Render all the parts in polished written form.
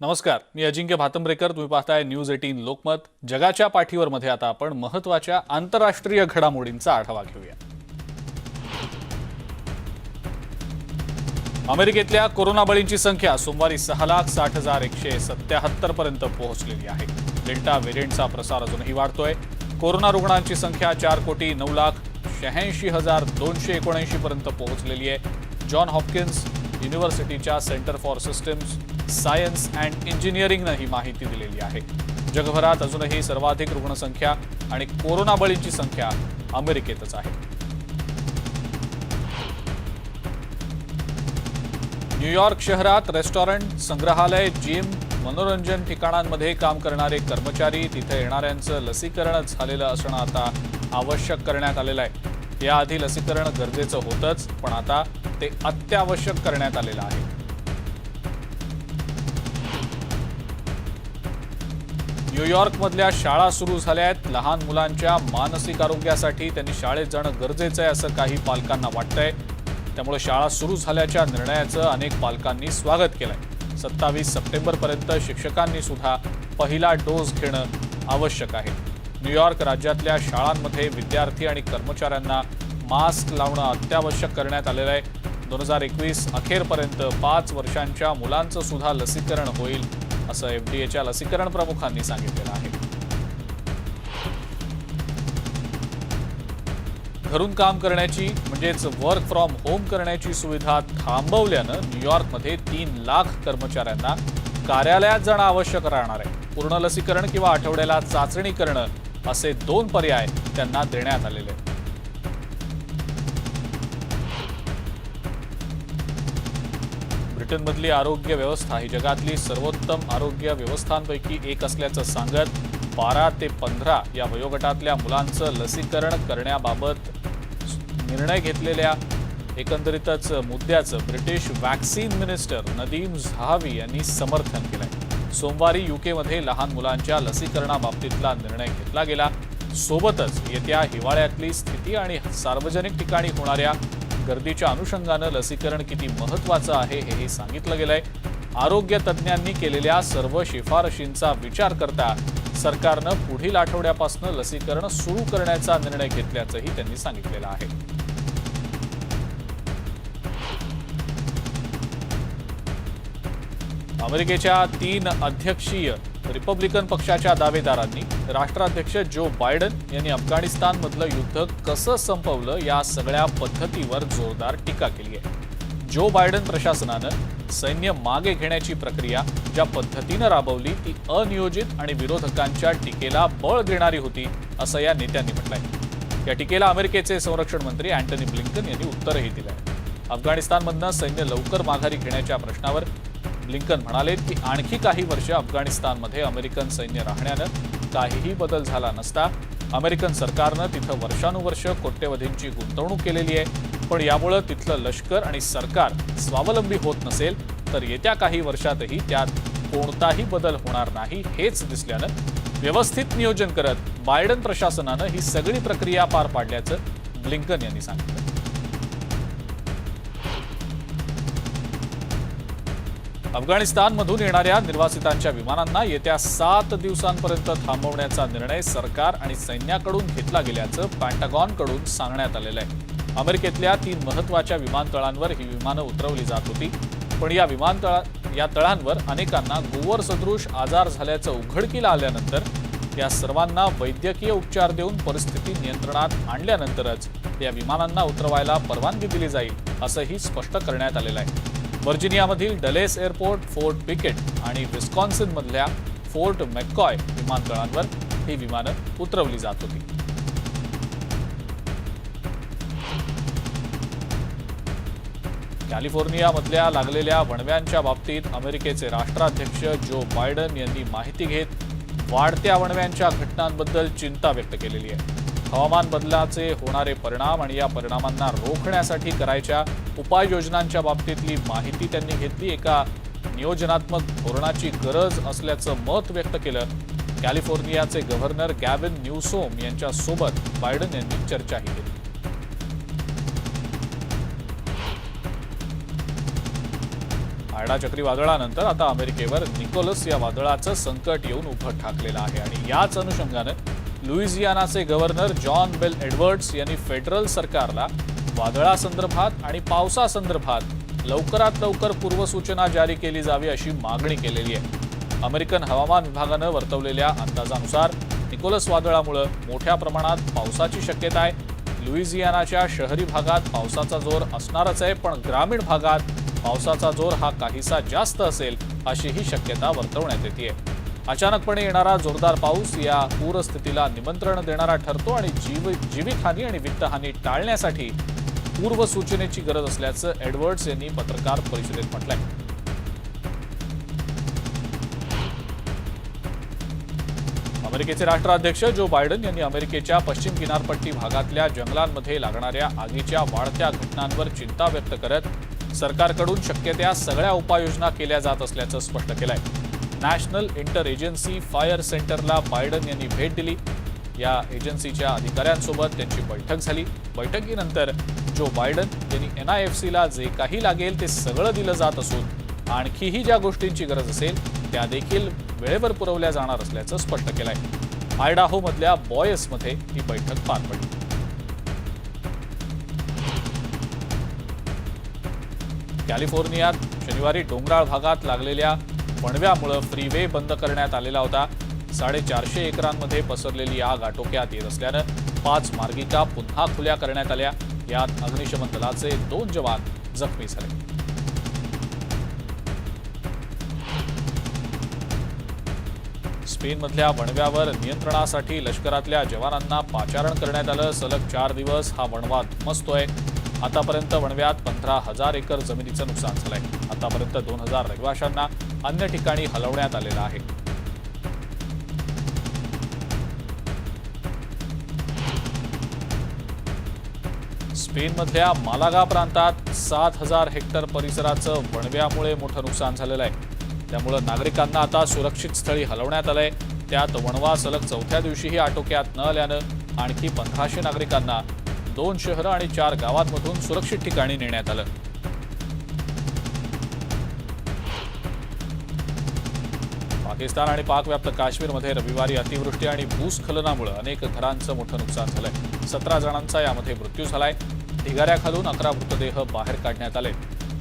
नमस्कार, मी अजिंक्य भातंब्रेकर. तुम्ही पाहताय न्यूज 18 लोकमत. जगाच्या पाठीवर मध्ये आता आपण महत्त्वाच्या आंतरराष्ट्रीय घडामोडींचा आढावा घेऊया. अमेरिकेतल्या कोरोना बळींची संख्या सोमवारी 6,60,177 पर्यंत पोहोचलेली आहे. डेल्टा व्हेरियंटचा प्रसार अजूनही वाढतोय. कोरोना रुग्णांची संख्या 4,09,86,279 पर्यंत पोहोचलेली आहे. जॉन हॉपकिन्स युनिव्हर्सिटीच्या centre for systems science and इंजिनिअरिंगनं ही माहिती दिलेली आहे. जगभरात अजूनही सर्वाधिक रुग्णसंख्या आणि कोरोना बळींची संख्या अमेरिकेतच आहे. न्यूयॉर्क शहरात रेस्टॉरंट, संग्रहालय, जिम, मनोरंजन ठिकाणांमध्ये काम करणारे कर्मचारी, तिथे येणाऱ्यांचं लसीकरण झालेलं असणं आता आवश्यक करण्यात आलेलं आहे. याआधी लसीकरण गरजेचं होतंच, पण आता ते अत्यावश्यक करण्यात आलेलं आहे. न्यूयॉर्कमधल्या शाळा सुरू झाल्या आहेत. लहान मुलांच्या मानसिक आरोग्यासाठी त्यांनी शाळेत जाणं गरजेचं आहे असं काही पालकांना वाटतंय. त्यामुळे शाळा सुरू झाल्याच्या निर्णयाचं अनेक पालकांनी स्वागत केलंय. 27 सप्टेंबरपर्यंत शिक्षकांनी सुद्धा पहिला डोस घेणं आवश्यक आहे. न्यूयॉर्क राज्यातल्या शाळांमध्ये विद्यार्थी आणि कर्मचाऱ्यांना मास्क लावणं अत्यावश्यक करण्यात आलेलं आहे. 2021 अखेरपर्यंत 5 वर्षांच्या मुलांचं सुद्धा लसीकरण होईल असं एफडीएच्या लसीकरण प्रमुखांनी सांगितलेलं आहे. घरून काम करण्याची म्हणजेच वर्क फ्रॉम होम करण्याची सुविधा थांबवल्यानं न्यूयॉर्कमध्ये 3 लाख कर्मचाऱ्यांना कार्यालयात जाणं आवश्यक राहणार आहे. पूर्ण लसीकरण किंवा आठवड्याला चाचणी करणं असे 2 पर्याय त्यांना देण्यात आलेले आहेत. ब्रिटनमधली आरोग्य व्यवस्था ही जगातली सर्वोत्तम आरोग्य व्यवस्थांपैकी एक असल्याचं सांगत 12 ते 15 या वयोगटातल्या मुलांचं लसीकरण करण्याबाबत निर्णय घेतलेल्या एकंदरीतच मुद्द्याचं ब्रिटिश वॅक्सिन मिनिस्टर नदीम झाहावी यांनी समर्थन केलंय. सोमवारी यूकेमध्ये लहान मुलांच्या लसीकरणाबाबतीतला निर्णय घेतला गेला. सोबतच येत्या हिवाळ्यातली स्थिती आणि सार्वजनिक ठिकाणी होणाऱ्या गर्दीच्या अनुषंगानं लसीकरण किती महत्त्वाचं आहे हेही सांगितलं गेलंय. आरोग्य तज्ज्ञांनी केलेल्या सर्व शिफारशींचा विचार करता सरकारनं पुढील आठवड्यापासून लसीकरण सुरू करण्याचा निर्णय घेतल्याचंही त्यांनी सांगितलेलं आहे. अमेरिकेच्या 3 अध्यक्षीय रिपब्लिकन पक्षाच्या दावेदारांनी राष्ट्राध्यक्ष जो बायडन यांनी अफगाणिस्तानमधलं युद्ध कसं संपवलं या सगळ्या पद्धतीवर जोरदार टीका केली आहे. जो बायडन प्रशासनानं सैन्य मागे घेण्याची प्रक्रिया ज्या पद्धतीनं राबवली ती अनियोजित आणि विरोधकांच्या टीकेला बळ देणारी होती असं या नेत्यांनी म्हटलंय. या टीकेला अमेरिकेचे संरक्षण मंत्री अँटनी ब्लिंकन यांनी उत्तरही दिलंय. अफगाणिस्तानमधनं सैन्य लवकर माघारी घेण्याच्या प्रश्नावर ब्लिंकन म्हणाले की आणखी काही वर्ष अफगाणिस्तानमध्ये अमेरिकन सैन्य राहण्यानं काहीही बदल झाला नसता. अमेरिकन सरकारनं तिथं वर्षानुवर्ष कोट्यवधींची गुंतवणूक केलेली आहे, पण यामुळे तिथलं लष्कर आणि सरकार स्वावलंबी होत नसेल तर येत्या काही वर्षातही त्यात कोणताही बदल होणार नाही हेच दिसल्यानं व्यवस्थित नियोजन करत बायडन प्रशासनानं ही सगळी प्रक्रिया पार पाडल्याचं ब्लिंकन यांनी सांगितलं. अफगाणिस्तानमधून येणाऱ्या निर्वासितांच्या विमानांना येत्या 7 दिवसांपर्यंत थांबवण्याचा निर्णय सरकार आणि सैन्याकडून घेतला गेल्याचं पेंटागॉनकडून सांगण्यात आलेलं आहे. अमेरिकेतल्या 3 महत्त्वाच्या विमानतळांवर ही विमानं उतरवली जात होती, पण या तळांवर अनेकांना गोवर सदृश आजार झाल्याचं उघडकीला आल्यानंतर या सर्वांना वैद्यकीय उपचार देऊन परिस्थिती नियंत्रणात आणल्यानंतरच या विमानांना उतरवायला परवानगी दिली जाईल असंही स्पष्ट करण्यात आलेलं आहे. व्हर्जिनियामधील डलेस एअरपोर्ट, फोर्ट पिकेट आणि विस्कॉन्सिनमधल्या फोर्ट मॅककॉय विमानतळांवर ही विमानं उतरवली जात होती. कॅलिफोर्नियामधल्या लागलेल्या वणव्यांच्या बाबतीत अमेरिकेचे राष्ट्राध्यक्ष जो बायडन यांनी माहिती घेत वाढत्या वणव्यांच्या घटनांबद्दल चिंता व्यक्त केलेली आहे. हवामान बदलाचे होणारे परिणाम आणि या परिणामांना रोखण्यासाठी करायच्या उपाययोजनांच्या बाबतीतली माहिती त्यांनी घेतली. एका नियोजनात्मक धोरणाची गरज असल्याचं मत व्यक्त केलं. कॅलिफोर्नियाचे गव्हर्नर गॅविन न्यूसोम यांच्यासोबत बायडन यांनी चर्चाही केली. आयडा चक्रीवादळानंतर आता अमेरिकेवर निकोलस या वादळाचं संकट येऊन उभं ठाकलेलं आहे आणि याच अनुषंगानं लुइजियानाचे गव्हर्नर जॉन बेल एडवर्ड्स यांनी फेडरल सरकारला वादळासंदर्भात आणि पावसासंदर्भात लवकरात लवकर पूर्वसूचना जारी केली जावी अशी मागणी केलेली आहे। अमेरिकन हवामान विभागानं वर्तवलेल्या अंदाजानुसार निकोलस वादळामुळे मोठ्या प्रमाणात पावसाची शक्यता आहे। लुइजियानाच्या शहरी भागात पावसाचा जोर असणारच आहे, पण ग्रामीण भागात पावसाचा जोर हा काहीसा जास्त असेल अशीही शक्यता वर्तवण्यात येते। अचानकपणे येणारा जोरदार पाऊस या पूरस्थितीला निमंत्रण देणारा ठरतो आणि जीवितहानी आणि वित्तहानी टाळण्यासाठी पूर्वसूचनेची गरज असल्याचं एडवर्ड्स यांनी पत्रकार परिषदेत म्हटलंय। अमेरिकेचे राष्ट्राध्यक्ष जो बायडन यांनी अमेरिकेच्या पश्चिम किनारपट्टी भागातल्या जंगलांमध्ये लागणाऱ्या आगीच्या वाढत्या घटनांवर चिंता व्यक्त करत सरकारकडून शक्य त्या सगळ्या उपाययोजना केल्या जात असल्याचं स्पष्ट केलंय। नॅशनल इंटर एजन्सी फायर सेंटरला बायडन यांनी भेट दिली। या एजन्सीच्या अधिकाऱ्यांसोबत त्यांची बैठक झाली। बैठकीनंतर जो बायडन यांनी NIFCला जे काही लागेल ते सगळं दिलं जात असून आणखीही ज्या गोष्टींची गरज असेल त्या देखील वेळेवर पुरवल्या जाणार असल्याचं स्पष्ट केलंय। आयडाहोमधल्या बॉयसमध्ये ही बैठक पार पडली। कॅलिफोर्नियात शनिवारी डोंगराळ भागात लागलेल्या वणव्यामुळे फ्रीवे बंद करण्यात आलेला होता। 450 एकरांमध्ये पसरलेली आग आटोक्यात येत असल्यानं 5 मार्गिका पुन्हा खुल्या करण्यात आल्या। यात अग्निशमन दलाचे 2 जवान जखमी झाले। स्पेनमधल्या वणव्यावर नियंत्रणासाठी लष्करातल्या जवानांना पाचारण करण्यात आलं। सलग 4 दिवस हा वणवा धुमसतोय। आतापर्यंत वणव्यात 15,000 एकर जमिनीचं नुकसान झालंय। आतापर्यंत 2,000 रहिवाशांना अन्य ठिकाणी हलवण्यात आलेलं आहे। स्पेनमधल्या मालागा प्रांतात 7,000 हेक्टर परिसराचं वणव्यामुळे मोठं नुकसान झालेलं आहे। त्यामुळे नागरिकांना आता सुरक्षित स्थळी हलवण्यात आलंय। त्यात वणवा सलग 4थ्या दिवशीही आटोक्यात न आल्यानं आणखी 1500 नागरिकांना 2 शहरं आणि 4 गावांमधून सुरक्षित ठिकाणी नेण्यात आलं। पाकिस्तान आणि पाकव्याप्त काश्मीरमध्ये रविवारी अतिवृष्टी आणि भूस्खलनामुळे अनेक घरांचं मोठं नुकसान झालंय। 17 जणांचा यामध्ये मृत्यू झालाय। ढिगाऱ्याखालून 11 मृतदेह बाहेर काढण्यात आले।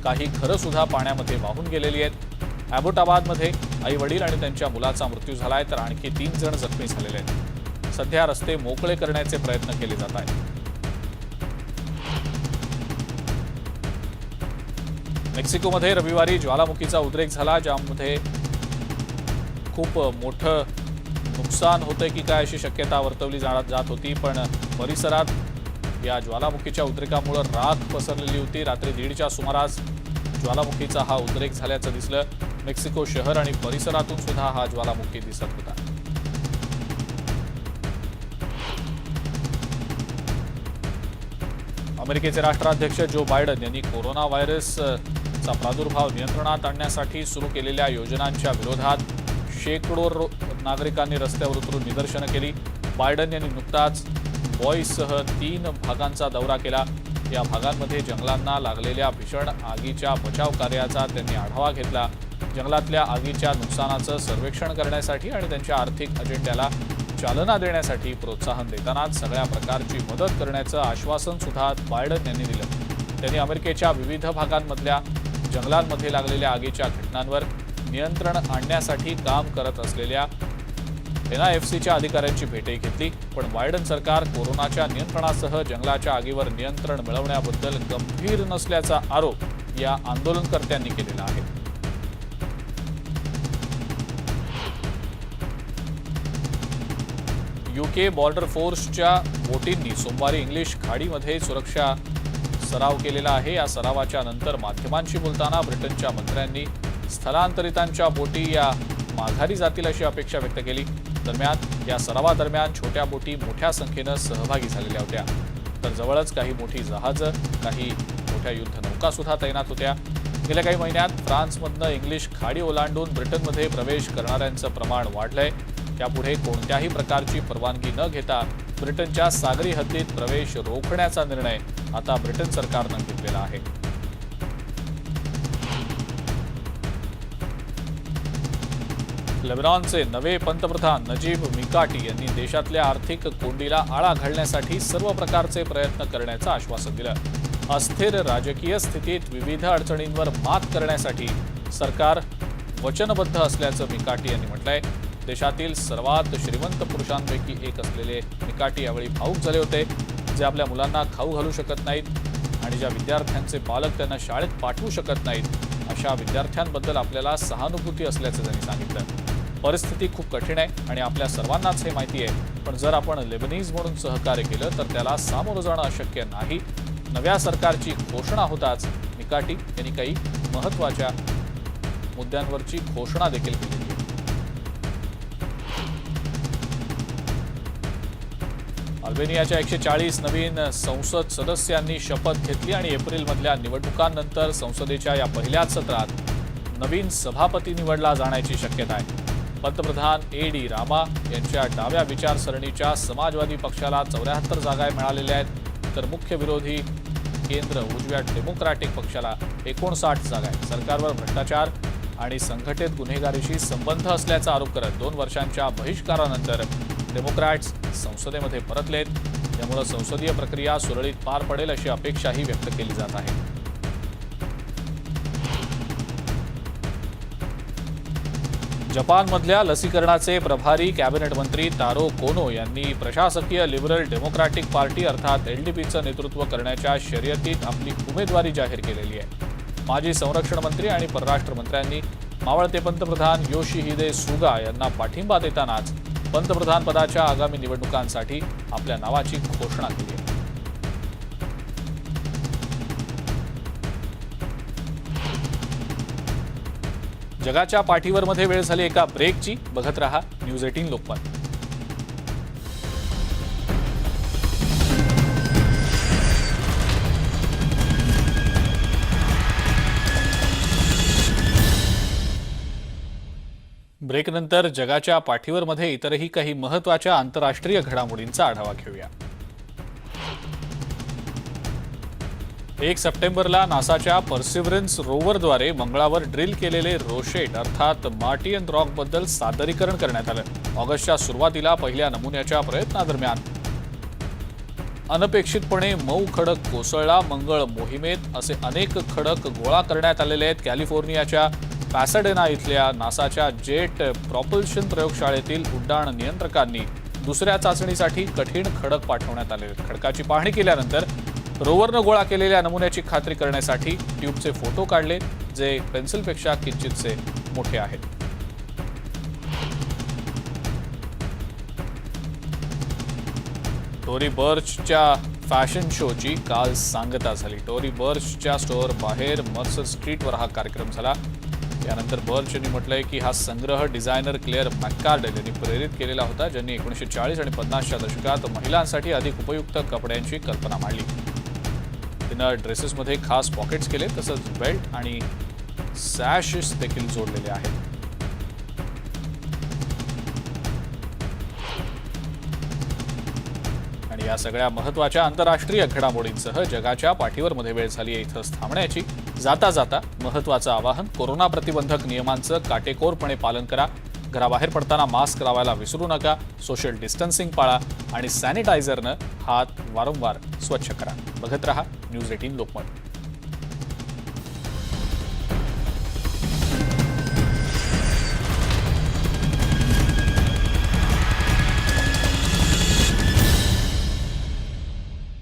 काही घरं सुद्धा पाण्यामध्ये वाहून गेलेली आहेत। ॲबोटाबादमध्ये आई वडील आणि त्यांच्या मुलाचा मृत्यू झालाय, तर आणखी 3 जण जखमी झालेले आहेत। सध्या रस्ते मोकळे करण्याचे प्रयत्न केले जात आहेत। मेक्सिकोमध्ये रविवारी ज्वालामुखीचा उद्रेक झाला, ज्यामध्ये खूप मोठं नुकसान होतंय की काय अशी शक्यता वर्तवली जात होती, पण परिसरात या ज्वालामुखीच्या उद्रेकामुळे राख पसरलेली होती। रात्री 1:30च्या सुमारास ज्वालामुखीचा हा उद्रेक झाल्याचं दिसलं। मेक्सिको शहर आणि परिसरातून सुद्धा हा ज्वालामुखी दिसत होता। अमेरिकेचे राष्ट्राध्यक्ष जो बायडन यांनी कोरोना व्हायरसचा प्रादुर्भाव नियंत्रणात आणण्यासाठी सुरू केलेल्या योजनांच्या विरोधात शेकडो नागरिकांनी रस्त्यावर उतरून निदर्शनं केली। बायडन यांनी नुकताच बॉईससह 3 भागांचा दौरा केला। या भागांमध्ये जंगलांना लागलेल्या भीषण आगीच्या बचाव कार्याचा त्यांनी आढावा घेतला। जंगलातल्या आगीच्या नुकसानाचं सर्वेक्षण करण्यासाठी आणि त्यांच्या आर्थिक अजेंड्याला चालना देण्यासाठी प्रोत्साहन देतानाच सगळ्या प्रकारची मदत करण्याचं आश्वासन सुद्धा बायडन यांनी दिलं। त्यांनी अमेरिकेच्या विविध भागांमधल्या जंगलांमध्ये लागलेल्या आगीच्या घटनांवर नियंत्रण आणण्यासाठी काम करत असलेल्या NIFCच्या अधिकाऱ्यांची भेटही घेतली। पण बायडन सरकार कोरोनाच्या नियंत्रणासह जंगलाच्या आगीवर नियंत्रण मिळवण्याबद्दल गंभीर नसल्याचा आरोप या आंदोलनकर्त्यांनी केलेला आहे। UK बॉर्डर फोर्सच्या बोटींनी सोमवारी इंग्लिश खाडीमध्ये सुरक्षा सराव केलेला आहे। या सरावाच्या नंतर माध्यमांशी बोलताना ब्रिटनच्या मंत्र्यांनी स्थलांतरितांच्या बोटी या माघारी जातील अशी अपेक्षा व्यक्त केली। दरम्यान या सरावादरम्यान छोट्या बोटी मोठ्या संख्येनं सहभागी झालेल्या होत्या, तर जवळच काही मोठी जहाजं, काही मोठ्या युद्धनौका सुद्धा तैनात होत्या। गेल्या काही महिन्यात फ्रान्समधनं इंग्लिश खाडी ओलांडून ब्रिटनमध्ये प्रवेश करणाऱ्यांचं प्रमाण वाढलंय। यापुढे कोणत्याही प्रकारची परवानगी न घेता ब्रिटनच्या सागरी हद्दीत प्रवेश रोखण्याचा निर्णय आता ब्रिटन सरकारनं घेतलेला आहे। लेबनॉनचे नवे पंतप्रधान नजीब मिकाटी यांनी देशातल्या आर्थिक कोंडीला आळा घालण्यासाठी सर्व प्रकारचे प्रयत्न करण्याचं आश्वासन दिलं। अस्थिर राजकीय स्थितीत विविध अडचणींवर मात करण्यासाठी सरकार वचनबद्ध असल्याचं मिकाटी यांनी म्हटलंय। देशातील सर्वात श्रीमंत पुरुषांपैकी एक असलेले मिकाटी यावेळी भावूक झाले होते, जे आपल्या मुलांना खाऊ घालू शकत नाहीत आणि ज्या विद्यार्थ्यांचे पालक त्यांना शाळेत पाठवू शकत नाहीत अशा विद्यार्थ्यांबद्दल आपल्याला सहानुभूती असल्याचं त्यांनी सांगितलं। परिस्थिती खूप कठीण आहे आणि आपल्या सर्वांनाच हे माहिती आहे, पण जर आपण लेबनीज म्हणून सहकार्य केलं तर त्याला सामोरं जाणं अशक्य नाही। नव्या सरकारची घोषणा होताच मिकाटी यांनी काही महत्त्वाच्या मुद्द्यांवरची घोषणा देखील केली आहे। अल्बेनियाच्या 140 नवीन संसद सदस्यांनी शपथ घेतली आणि एप्रिलमधल्या निवडणुकांनंतर संसदेच्या या पहिल्याच सत्रात नवीन सभापती निवडला जाण्याची शक्यता आहे। पंतप्रधान डी रामा यांच्या डाव्या विचारसरणीच्या समाजवादी पक्षाला 74 जागा मिळालेल्या आहेत, तर मुख्य विरोधी केंद्र उजव्या डेमोक्रॅटिक पक्षाला 59 जागा आहेत। सरकारवर भ्रष्टाचार आणि संघटित गुन्हेगारीशी संबंध असल्याचा आरोप करत 2 वर्षांच्या बहिष्कारानंतर डेमोक्रॅट्स संसदेमध्ये परतलेत। यामुळे संसदीय प्रक्रिया सुरळीत पार पडेल अशी अपेक्षाही व्यक्त केली जात आहे। जपानमधल्या लसीकरणाचे प्रभारी कॅबिनेट मंत्री तारो कोनो यांनी प्रशासकीय लिबरल डेमोक्रॅटिक पार्टी अर्थात एलडीपीचं नेतृत्व करण्याच्या शर्यतीत आपली उमेदवारी जाहीर केलेली आहे। माजी संरक्षण मंत्री आणि परराष्ट्र मंत्र्यांनी मावळते पंतप्रधान योशिहिदे सुगा यांना पाठिंबा देतानाच पंतप्रधान पदाच्या आगामी निवडणुकांसाठी आपल्या नावाची घोषणा केली आहे। जगाच्या पाठीवर मध्ये वेळ झाली एका ब्रेकची। बघत रहा न्यूज 18 लोकमत। ब्रेकनंतर जगाच्या पाठीवर मध्ये इतरही काही महत्त्वाच्या आंतरराष्ट्रीय घडामोडींचा आढावा घेऊया। 1 सप्टेंबरला नासाच्या पर्सिव्हरन्स रोव्हरद्वारे मंगळावर ड्रिल केलेले रोशेट अर्थात मार्टियन रॉकबद्दल सादरीकरण करण्यात आलं। ऑगस्टच्या सुरुवातीला पहिल्या नमुन्याच्या प्रयत्नादरम्यान अनपेक्षितपणे मऊ खडक कोसळला। मंगळ मोहिमेत असे अनेक खडक गोळा करण्यात आलेले आहेत। कॅलिफोर्नियाच्या पॅसाडेना इथल्या नासाच्या जेट प्रॉपल्शन प्रयोगशाळेतील उड्डाण नियंत्रकांनी दुसऱ्या चाचणीसाठी कठीण खडक पाठवण्यात आले। खडकाची पाहणी केल्यानंतर रोव्हरनं गोळा केलेल्या नमुन्याची खात्री करण्यासाठी ट्यूबचे फोटो काढले, जे पेन्सिलपेक्षा किंचितसे मोठे आहेत। टोरी बर्चच्या फॅशन शोची काल सांगता झाली। टोरी बर्चच्या स्टोअर बाहेर मर्सर स्ट्रीटवर हा कार्यक्रम झाला। यानंतर बर्च यांनी म्हटलंय की हा संग्रह डिझायनर क्लेअर मॅककार्डेल यांनी प्रेरित केलेला होता, ज्यांनी 1940 आणि 50च्या दशकात महिलांसाठी अधिक उपयुक्त कपड्यांची कल्पना मांडली। तिनं ड्रेसेसमध्ये खास पॉकेट्स केले, तसंच बेल्ट आणि सॅशेस देखील जोडलेले आहेत। आणि या सगळ्या महत्त्वाच्या आंतरराष्ट्रीय घडामोडींसह जगाच्या पाठीवर मध्ये वेळ झाली आहे इथंच थांबण्याची। जाता जाता महत्त्वाचं आवाहन, कोरोना प्रतिबंधक नियमांचं काटेकोरपणे पालन करा। घराबाहेर पडताना मास्क लावायला विसरू नका। सोशल डिस्टन्सिंग पाळा आणि सॅनिटायझरनं हात वारंवार स्वच्छ करा। बघत रहा न्यूज 18 लोकमत।